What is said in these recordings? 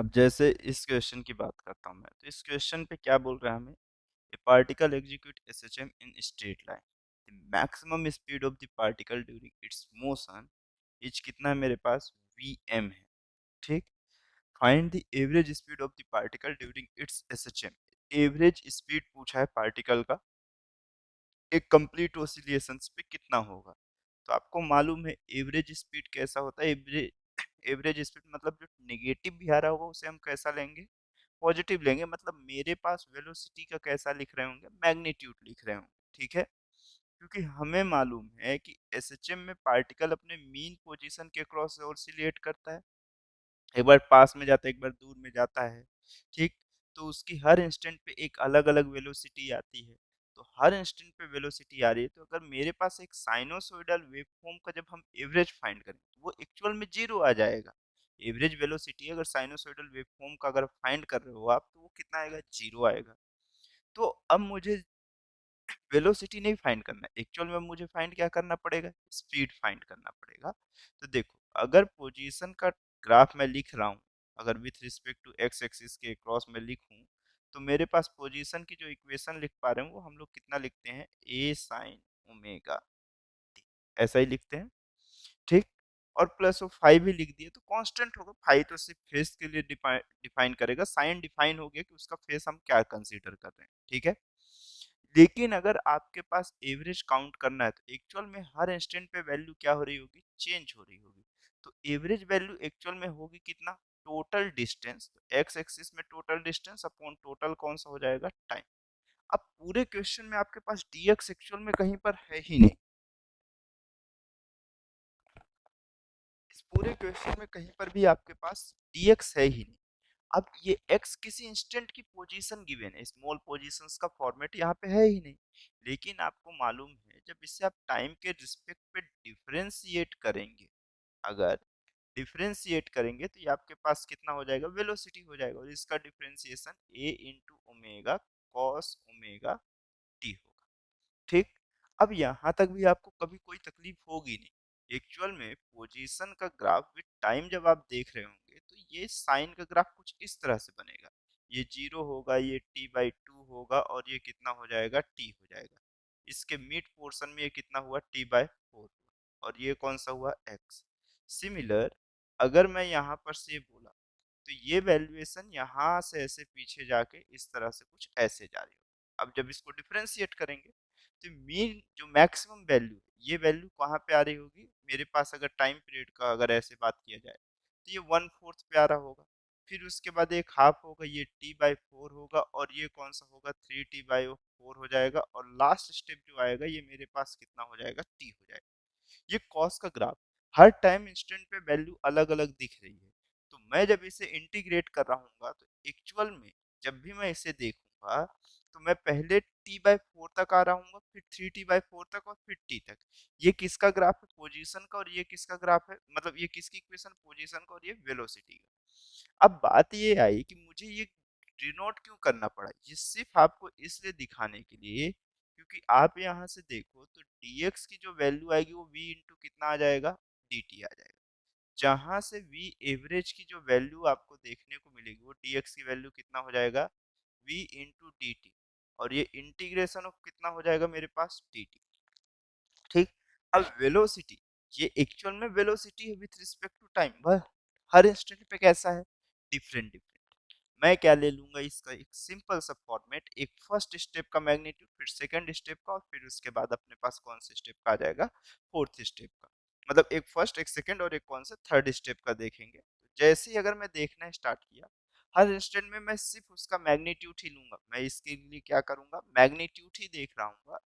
अब जैसे इस क्वेश्चन की बात करता हूँ मैं, तो इस क्वेश्चन पे क्या बोल रहा है हमें? ए particle execute SHM in straight line, the maximum speed of the particle during its motion is कितना है मेरे पास? वीएम है। ठीक। Find the average speed of the particle during its SHM. Average speed पूछा है पार्टिकल का, एक कंप्लीट ऑसिलेशंस पे कितना होगा। तो आपको मालूम है एवरेज स्पीड कैसा होता है? एवरेज स्पीड मतलब जो नेगेटिव भी आ रहा होगा उसे हम कैसा लेंगे? पॉजिटिव लेंगे। मतलब मेरे पास वेलोसिटी का कैसा लिख रहे होंगे? मैग्नीट्यूड लिख रहे होंगे। ठीक है। क्योंकि हमें मालूम है कि एसएचएम में पार्टिकल अपने मीन पोजीशन के क्रॉस ऑसिलेट करता है, एक बार पास में जाता है, एक बार दूर में जाता है। ठीक। तो उसकी हर इंस्टेंट पे एक अलग अलग वेलोसिटी आती है। तो हर इंस्टेंट पे वेलोसिटी आ रही है, तो अगर मेरे पास एक साइनोसॉइडल वेवफॉर्म का जब हम एवरेज फाइंड करें तो वो एक्चुअल में जीरो आ जाएगा। एवरेज वेलोसिटी अगर साइनोसॉइडल वेवफॉर्म का अगर फाइंड कर रहे हो आप, तो वो कितना आएगा? जीरो आएगा। तो अब मुझे वेलोसिटी नहीं फाइंड करना है, एक्चुअल में मुझे फाइंड क्या करना पड़ेगा? स्पीड फाइंड करना पड़ेगा। तो देखो, अगर पोजीशन का ग्राफ मैं लिख रहा हूँ, अगर with respect to X axis के क्रॉस में लिखूं, तो मेरे पास पोजीशन की जो इक्वेशन लिख पा रहे हैं वो हम लोग कितना लिखते हैं? ए साइन ओमेगा टी, ऐसा ही लिखते हैं। ठीक। और प्लस वो फाइव भी लिख दिए तो कांस्टेंट होगा। फाइव तो सिर्फ फेस के लिए डिफाइन करेगा, साइन डिफाइन हो गया कि उसका फेस हम क्या कंसीडर कर रहे हैं। ठीक है। लेकिन अगर आपके पास एवरेज काउंट करना है तो एक्चुअल में हर इंस्टेंट पे वैल्यू क्या हो रही होगी? चेंज हो रही होगी। तो एवरेज वैल्यू एक्चुअल में होगी कितना? Total distance. एक्स एक्सिस में टोटल डिस्टेंस अपॉन टोटल कौन सा हो जाएगा? टाइम। अब पूरे क्वेश्चन में आपके पास dx एक्चुअल में कहीं पर है ही नहीं। इस पूरे क्वेश्चन में कहीं पर भी आपके पास dx है ही नहीं। अब ये x किसी इंस्टेंट की पोजीशन गिवन है, स्मॉल पोजीशंस का फॉर्मेट यहाँ पे है ही नहीं। लेकिन आपको मालूम है जब इसे आप टाइम के रिस्पेक्ट पे डिफरेंशिएट करेंगे, अगर डिफरेंशिएट करेंगे तो ये आपके पास कितना हो जाएगा? वेलोसिटी हो जाएगा। और इसका differentiation a into omega cos omega T होगा। ठीक। अब यहाँ तक भी आपको कभी कोई तकलीफ होगी नहीं। एक्चुअल में पोजीशन का ग्राफ विद टाइम जब आप देख रहे होंगे तो ये साइन का ग्राफ कुछ इस तरह से बनेगा। ये जीरो होगा, ये टी बाई टू होगा, और ये कितना हो जाएगा? टी हो जाएगा। इसके मिड पोर्शन में ये कितना हुआ? T by four. और ये कौन सा हुआ? एक्स। सिमिलर, अगर मैं यहाँ पर से बोला तो ये वैल्यूएशन यहाँ से ऐसे पीछे जाके इस तरह से कुछ ऐसे जा रही हो। अब जब इसको डिफरेंशिएट करेंगे तो मीन जो मैक्सिमम वैल्यू, ये वैल्यू कहाँ पे आ रही होगी मेरे पास? अगर टाइम पीरियड का अगर ऐसे बात किया जाए तो ये वन फोर्थ पे आ रहा होगा। फिर उसके बाद एक हाफ होगा, ये टी बाई फोर होगा, और ये कौन सा होगा? थ्री टी बाई फोर हो जाएगा। और लास्ट स्टेप जो आएगा ये मेरे पास कितना हो जाएगा? टी हो जाएगा। ये कॉस का ग्राफ हर टाइम इंस्टेंट पे वैल्यू अलग अलग दिख रही है। तो मैं जब इसे इंटीग्रेट कर रहा हूँ तो एक्चुअल में जब भी मैं इसे देखूंगा तो मैं पहले टी बाई फोर तक आ रहा हूँ, फिर थ्री टी बाई फोर तक, और फिर टी तक। ये किसका ग्राफ है? पोजीशन का। और ये किसका ग्राफ है? मतलब ये किसकी इक्वेशन? पोजीशन का, और ये वेलोसिटी का। अब बात ये आई कि मुझे ये डिनोट क्यों करना पड़ा? ये सिर्फ आपको इसलिए दिखाने के लिए क्योंकि आप यहाँ से देखो तो dx की जो वैल्यू आएगी वो v इंटू कितना आ जाएगा? dt आ जाएगा। जहां से v एवरेज की जो वैल्यू आपको देखने को मिलेगी वो dx की वैल्यू कितना हो जाएगा? v into dt। और ये इंटीग्रेशन ऑफ कितना हो जाएगा मेरे पास? dt। ठीक। अब वेलोसिटी, ये एक्चुअल में वेलोसिटी है विथ रिस्पेक्ट टू टाइम, वह हर इंस्टेंट पे कैसा है? Different different. मैं क्या ले लूंगा इसका? एक सिंपल सा फॉर्मेट, एक फर्स्ट स्टेप का मैग्नीट्यूड, फिर सेकंड स्टेप का, और फिर उसके बाद अपने पास कौन से स्टेप का आ जाएगा? फोर्थ स्टेप का। मतलब एक फर्स्ट, एक सेकंड, और एक कौन सा? थर्ड स्टेप का देखेंगे। जैसे ही अगर मैं देखना स्टार्ट किया, हर इंस्टेंट में मैं सिर्फ उसका मैग्नीट्यूड ही लूंगा। मैं इसके लिए क्या करूंगा? मैग्नीट्यूड ही देख रहा हूँ।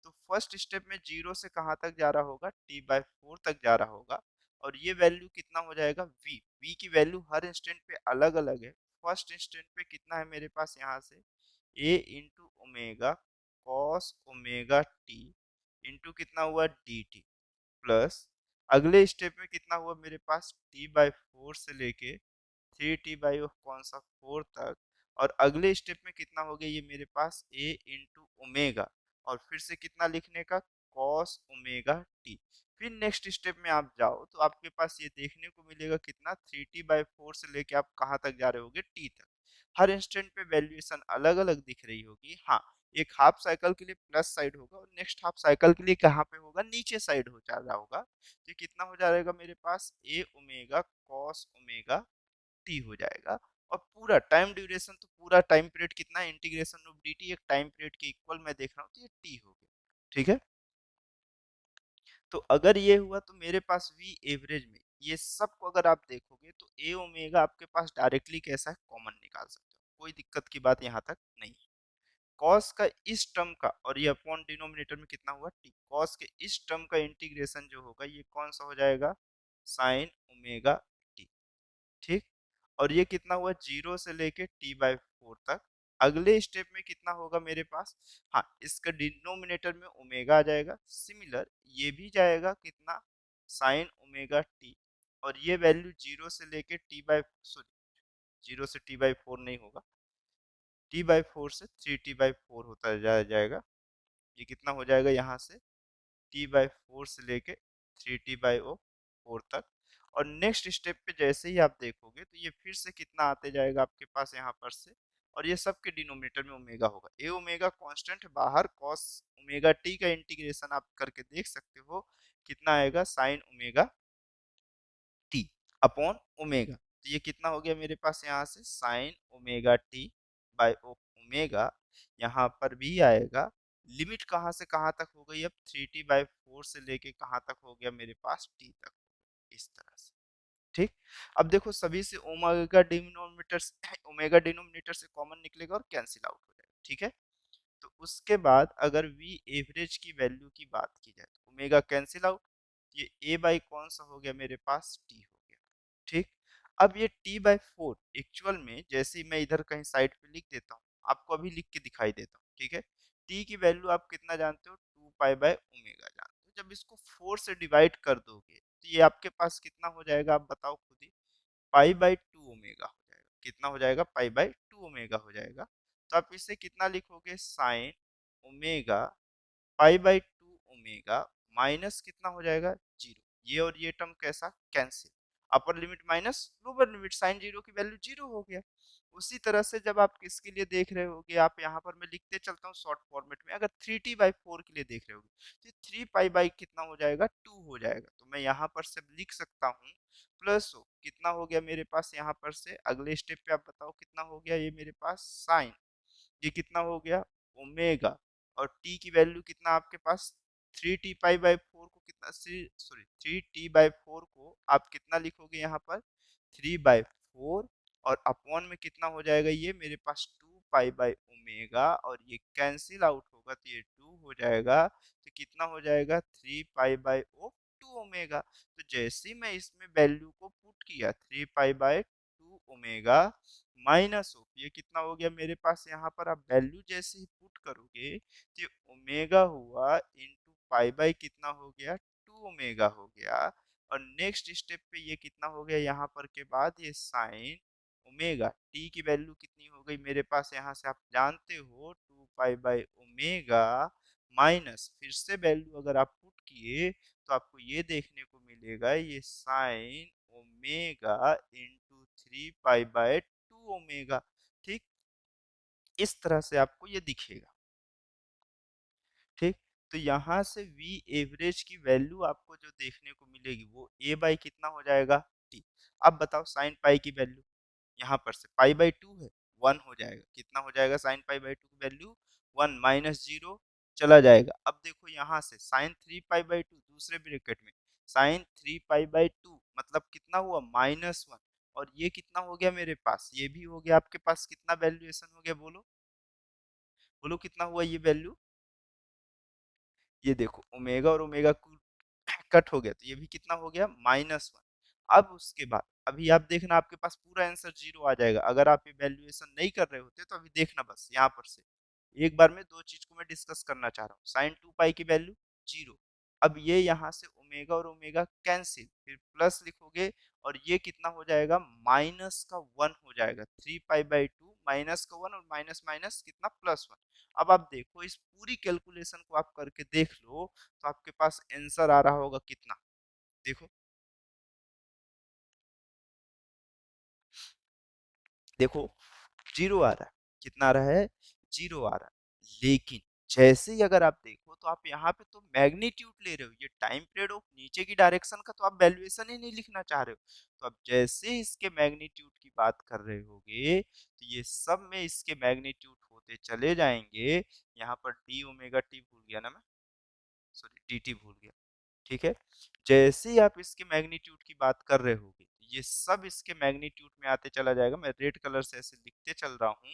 तो फर्स्ट स्टेप में जीरो से कहाँ तक जा रहा होगा? टी बाई फोर तक जा रहा होगा। और ये वैल्यू कितना हो जाएगा? v की वैल्यू हर इंस्टेंट पे अलग अलग है। फर्स्ट इंस्टेंट पे कितना है मेरे पास? यहाँ से a into omega cos omega T into कितना हुआ? डी टी, प्लस अगले स्टेप में कितना हुआ मेरे पास? टी बाई फोर से लेके थ्री टी बाई ऑफ कौन सा? फोर तक। और अगले स्टेप में कितना हो गया ये मेरे पास? a इंटू ओमेगा, और फिर से कितना लिखने का? Cos omega T. फिर नेक्स्ट स्टेप में आप जाओ तो आपके पास ये देखने को मिलेगा कितना 3t/4 से लेके आप कहाँ तक जा रहे होगे टी तक। हर इंस्टेंट पे वैल्यूएशन अलग अलग दिख रही होगी। हाँ, एक हाफ साइकिल के लिए प्लस साइड होगा और नेक्स्ट हाफ साइकिल के लिए कहाँ पे होगा, नीचे साइड हो जा रहा होगा। तो ये कितना हो जाएगा मेरे पास, ए ओमेगा कॉस ओमेगा टी हो जाएगा। और पूरा टाइम ड्यूरेशन तो पूरा टाइम पीरियड कितना है, इंटीग्रेशन ऑफ डी टी एक टाइम पीरियड के इक्वल मैं देख रहा हूँ, तो ये टी हो गया। ठीक है, तो अगर ये हुआ तो मेरे पास वी एवरेज में ये सब को अगर आप देखोगे तो ए ओमेगा आपके पास डायरेक्टली कैसा है, कॉमन निकाल सकते हो, कोई दिक्कत की बात यहाँ तक नहीं है। कॉस का इस टर्म का, और ये अपॉन डिनोमिनेटर में कितना हुआ टी, कॉस के इस टर्म का इंटीग्रेशन जो होगा ये कौन सा हो जाएगा, साइन ओमेगा टी। ठीक, और ये कितना हुआ, जीरो से लेके t/4 तक। अगले स्टेप में कितना होगा मेरे पास, हाँ इसका डिनोमिनेटर में ओमेगा आ जाएगा, सिमिलर ये भी जाएगा कितना, साइन ओमेगा टी। और ये वैल्यू जीरो से लेके जीरो से t/4 नहीं होगा, t/4 से 3t/4 होता जाएगा। ये कितना हो जाएगा यहाँ से, t/4 से लेके 3t/4 तक। और नेक्स्ट स्टेप पे जैसे ही आप देखोगे तो ये फिर से कितना आते जाएगा आपके पास यहाँ पर से, और ये सब के डिनोमिनेटर में ओमेगा होगा। ए ओमेगा कांस्टेंट बाहर, कॉस ओमेगा टी का इंटीग्रेशन आप करके देख सकते हो कितना आएगा, sine omega T upon omega. तो ये कितना हो गया मेरे पास यहाँ से, sine omega T by omega. यहाँ पर भी आएगा, लिमिट कहाँ से कहाँ तक हो गई अब, 3t/4 से लेके कहाँ तक हो गया मेरे पास, टी तक, इस तरह से। ठीक, अब देखो सभी से ओमेगा डिनोमिनेटर से कॉमन निकलेगा और कैंसिल आउट हो जाएगा। ठीक है, तो उसके बाद अगर वी एवरेज की वैल्यू की बात की जाए तो ओमेगा कैंसिल आउट, ये ए बाई कौन सा हो गया मेरे पास, टी हो गया। ठीक, अब ये t/4 एक्चुअल में जैसे ही मैं इधर कहीं साइड पे लिख देता हूँ, आपको अभी लिख के दिखाई देता हूँ। ठीक है, t की वैल्यू आप कितना जानते हो, 2π/ओमेगा जानते हो। जब इसको 4 से डिवाइड कर दोगे तो ये आपके पास कितना हो जाएगा, आप बताओ खुद ही, π/2 ओमेगा हो जाएगा। कितना हो जाएगा, π/2 ओमेगा हो जाएगा। तो आप इसे कितना लिखोगे, साइन ओमेगा π/2 ओमेगा माइनस कितना हो जाएगा, जीरो। ये और ये टर्म कैसा, cancel, upper limit minus lower limit, sine zero की वैल्यू जीरो हो गया। उसी तरह से जब आप किसके लिए देख रहे होगे, आप यहाँ पर मैं लिखते चलता हूँ शॉर्ट फॉर्मेट में, अगर 3t/4 के लिए देख रहे होगे तो 3π कितना हो जाएगा, 2 हो जाएगा। तो मैं यहाँ पर से लिख सकता हूँ प्लस हो कितना हो गया मेरे पास, यहाँ पर से अगले स्टेप पे आप बताओ कितना हो गया, ये मेरे पास साइन, ये कितना हो गया, ओमेगा, और t की वैल्यू कितना आपके पास, 3t π/4 को कितना, सॉरी 3t/4 को आप कितना लिखोगे यहाँ पर, 3/4, और अपॉन में कितना हो जाएगा, ये मेरे पास 2π/ओमेगा, और ये कैंसिल आउट होगा तो ये 2 हो जाएगा। तो कितना हो जाएगा, 3π/2 ओमेगा। तो जैसे ही मैं इसमें वैल्यू को पुट किया, 3π/2 ओमेगा माइनस ऑफ, ये कितना हो गया मेरे पास, यहाँ पर आप वैल्यू जैसे ही पुट करोगे तो ओमेगा हुआ इंटू कितना हो गया, 2 ओमेगा हो गया। और नेक्स्ट स्टेप पे ये कितना हो गया, यहाँ पर के बाद ये साइन ओमेगा टी की वैल्यू कितनी हो गई मेरे पास, यहाँ से आप जानते हो 2π/ओमेगा माइनस, फिर से वैल्यू अगर आप पुट किए तो आपको ये देखने को मिलेगा, ये साइन ओमेगा इंटू 3π/2 ओमेगा। ठीक, इस तरह से आपको ये दिखेगा। ठीक, तो यहाँ से वी एवरेज की वैल्यू आपको जो देखने को मिलेगी वो ए बाई कितना हो जाएगा, टी। अब बताओ साइन पाई की वैल्यू, यहाँ पर से π/2 है, 1 हो जाएगा। कितना हो जाएगा साइन π/2 की वैल्यू, 1 माइनस जीरो चला जाएगा। अब देखो यहाँ से साइन 3π/2 दूसरे ब्रैकेट में, साइन 3π/2 मतलब कितना हुआ, -1, और ये कितना हो गया मेरे पास, ये भी हो गया आपके पास, कितना वैल्यूएशन हो गया, बोलो बोलो कितना हुआ ये वैल्यू। ये देखो ओमेगा और ओमेगा कट हो गया तो ये भी कितना हो गया, -1। अब उसके बाद अभी आप देखना आपके पास पूरा आंसर जीरो आ जाएगा। अगर आप इवैल्यूएशन नहीं कर रहे होते तो अभी देखना बस यहाँ पर से एक बार में दो चीज को मैं डिस्कस करना चाह रहा हूँ। साइन 2 पाई की वैल्यू जीरो, अब ये यहाँ से ओमेगा और ओमेगा कैंसिल, फिर प्लस लिखोगे और ये कितना हो जाएगा, -1 हो जाएगा, 3π/2 माइनस का 1 और माइनस माइनस कितना प्लस 1। अब आप देखो इस पूरी कैलकुलेशन को आप करके देख लो तो आपके पास आंसर आ रहा होगा कितना। देखो देखो जीरो आ रहा है। कितना आ रहा है? जीरो आ रहा है। लेकिन जैसे ही अगर आप देखो तो आप यहाँ पे तो मैग्नीट्यूड ले रहे हो, ये टाइम पीरियड ऑफ नीचे की डायरेक्शन का तो आप वैल्यूएशन ही नहीं लिखना चाह रहे हो। तो अब जैसे ही इसके मैग्नीट्यूड की बात कर रहे होगे तो ये सब में इसके मैग्नीट्यूड होते चले जाएंगे। यहाँ पर डी ओमेगा टी भूल गया ना मैं, सॉरी डी टी भूल गया। ठीक है। जैसे ही आप इसके मैग्नीट्यूड की बात कर रहे होगे ये सब इसके मैग्नीट्यूड में आते चला जाएगा। मैं रेड कलर से ऐसे लिखते चल रहा हूँ,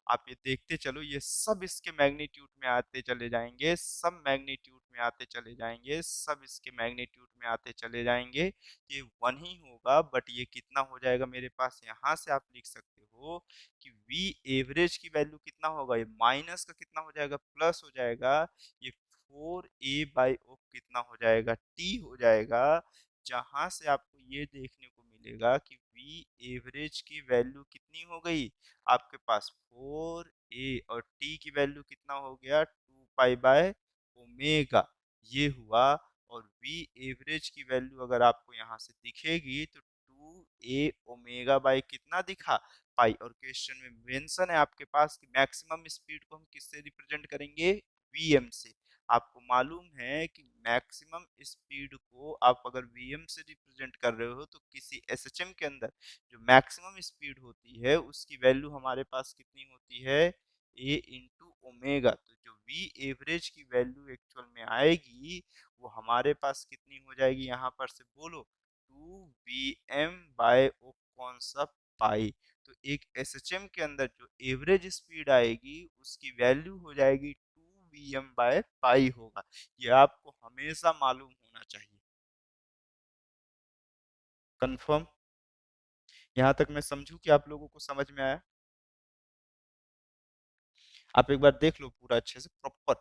आप ये देखते चलो ये सब इसके मैग्नीट्यूड में आते चले जाएंगे, सब मैग्नीट्यूड में आते चले जाएंगे, सब इसके मैग्नीट्यूड में आते चले जाएंगे। ये वन ही होगा बट ये कितना हो जाएगा मेरे पास, यहाँ से आप लिख सकते हो कि वी एवरेज की वैल्यू कितना होगा, ये माइनस का कितना हो जाएगा, प्लस हो जाएगा। ये 4a/o कितना हो जाएगा, टी हो जाएगा। जहां से आपको ये देखने को मिलेगा कि वी एवरेज की वैल्यू कितनी हो गई आपके पास 4a, और टी की वैल्यू कितना हो गया 2 पाई बाय ओमेगा, ये हुआ। और वी एवरेज की वैल्यू अगर आपको यहाँ से दिखेगी तो 2a ओमेगा बाय कितना दिखा, पाई। और क्वेश्चन में मेंशन है आपके पास कि मैक्सिमम स्पीड को हम किससे रिप्रेजेंट करेंगे, वीएम से। आपको मालूम है कि मैक्सिमम स्पीड को आप अगर वीएम से रिप्रेजेंट कर रहे हो तो किसी एसएचएम के अंदर जो मैक्सिमम स्पीड होती है उसकी वैल्यू हमारे पास कितनी होती है, ए इंटू ओमेगा। तो जो वी एवरेज की वैल्यू एक्चुअल में आएगी वो हमारे पास कितनी हो जाएगी, यहाँ पर से बोलो 2 वी एम/ओ कौन सा, पाई। तो एक एसएचएम के अंदर जो एवरेज स्पीड आएगी उसकी वैल्यू हो जाएगी 2 वी एम/पाई होगा। ये आपको हमेशा मालूम होना चाहिए। कंफर्म? यहाँ तक मैं समझूं कि आप लोगों को समझ में आया? आप एक बार देख लो पूरा अच्छे से प्रॉपर।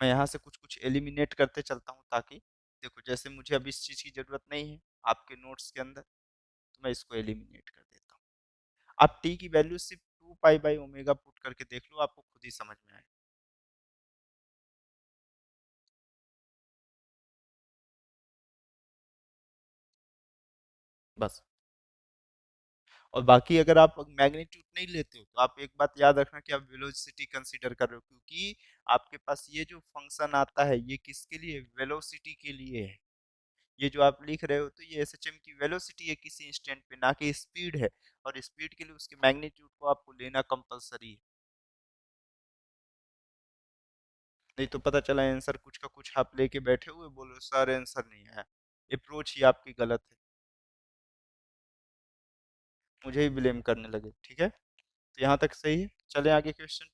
मैं यहाँ से कुछ कुछ एलिमिनेट करते चलता हूँ ताकि देखो जैसे मुझे अब इस चीज़ की ज़रूरत नहीं है आपके नोट्स के अंदर, तो मैं इसको एलिमिनेट कर देता हूँ। आप टी की वैल्यू सिर्फ 2 पाई बाय ओमेगा पुट करके देख लो, आपको खुद ही समझ में आए। बस। और बाकी अगर आप मैग्नीट्यूड नहीं लेते हो तो आप एक बात याद रखना कि आप वेलोसिटी कंसीडर कर रहे हो, क्योंकि आपके पास ये जो फंक्शन आता है ये किसके लिए, वेलोसिटी के लिए है। ये जो आप लिख रहे हो तो ये एसएचएम की वेलोसिटी है किसी इंस्टेंट पे, ना कि स्पीड है। और स्पीड के लिए उसके मैग्नीट्यूड को आपको लेना कंपलसरी है। नहीं तो पता चला आंसर कुछ का कुछ आप लेके बैठे हुए बोलो सर आंसर नहीं आया। अप्रोच ही आपकी गलत है, मुझे ही ब्लेम करने लगे। ठीक है, तो यहाँ तक सही है। चले आगे क्वेश्चन